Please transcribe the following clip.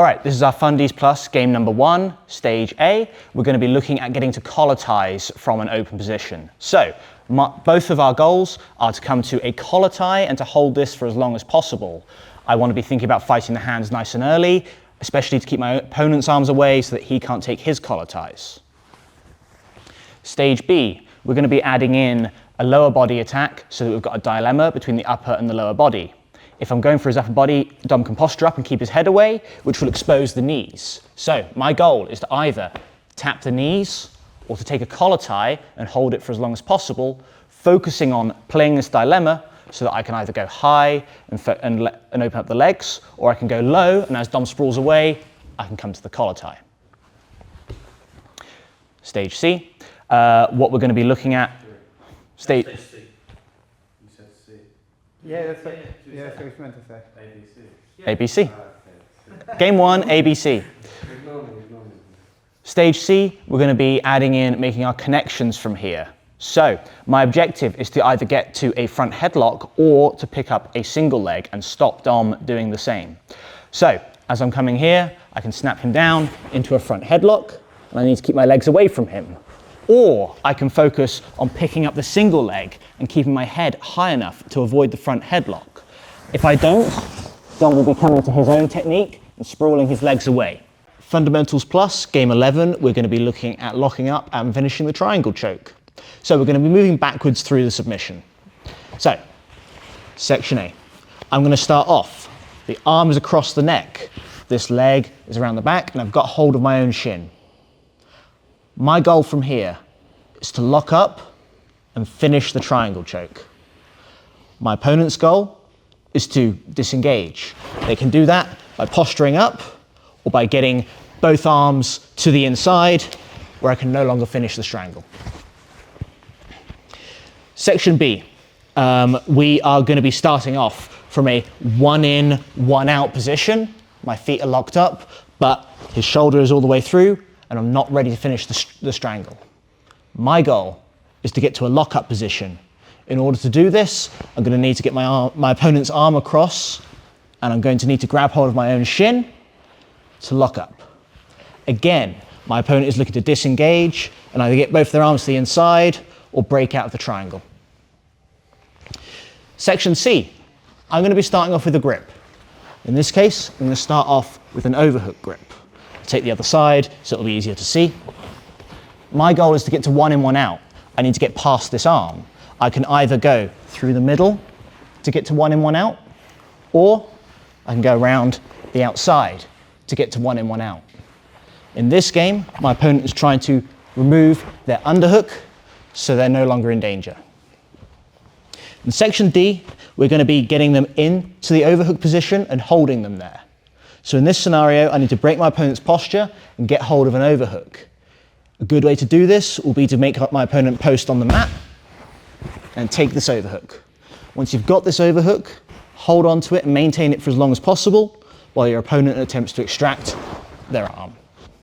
All right, this is our Fundies Plus game number 1, stage A. We're going to be looking at getting to collar ties from an open position. So both of our goals are to come to a collar tie and to hold this for as long as possible. I want to be thinking about fighting the hands nice and early, especially to keep my opponent's arms away so that he can't take his collar ties. Stage B, we're going to be adding in a lower body attack so that we've got a dilemma between the upper and the lower body. If I'm going for his upper body, Dom can posture up and keep his head away, which will expose the knees. So my goal is to either tap the knees or to take a collar tie and hold it for as long as possible, focusing on playing this dilemma so that I can either go high and open up the legs, or I can go low, and as Dom sprawls away, I can come to the collar tie. Stage C, what we're going to be looking at. Stage C. You said C. Yeah, that's what he's meant to say. ABC. Game 1, ABC. Stage C, we're going to be adding in, making our connections from here. So my objective is to either get to a front headlock or to pick up a single leg and stop Dom doing the same. So as I'm coming here, I can snap him down into a front headlock, and I need to keep my legs away from him. Or I can focus on picking up the single leg and keeping my head high enough to avoid the front headlock. If I don't, Dom will be coming to his own technique and sprawling his legs away. Fundamentals Plus, game 11, we're going to be looking at locking up and finishing the triangle choke. So we're going to be moving backwards through the submission. So, section A. I'm going to start off. The arm is across the neck. This leg is around the back, and I've got hold of my own shin. My goal from here is to lock up and finish the triangle choke. My opponent's goal is to disengage. They can do that by posturing up or by getting both arms to the inside where I can no longer finish the strangle. Section B, we are going to be starting off from a 1 in, 1 out position. My feet are locked up, but his shoulder is all the way through, and I'm not ready to finish the strangle. My goal is to get to a lock-up position. In order to do this, I'm going to need to get my opponent's arm across, and I'm going to need to grab hold of my own shin to lock up. Again, my opponent is looking to disengage and either get both their arms to the inside or break out of the triangle. Section C, I'm going to be starting off with a grip. In this case, I'm going to start off with an overhook grip. Take the other side so it'll be easier to see. My goal is to get to 1 in, 1 out. I need to get past this arm. I can either go through the middle to get to 1 in, 1 out, or I can go around the outside to get to 1 in, 1 out. In this game, my opponent is trying to remove their underhook so they're no longer in danger. In section D, we're going to be getting them into the overhook position and holding them there. So in this scenario, I need to break my opponent's posture and get hold of an overhook. A good way to do this will be to make my opponent post on the mat and take this overhook. Once you've got this overhook, hold on to it and maintain it for as long as possible while your opponent attempts to extract their arm.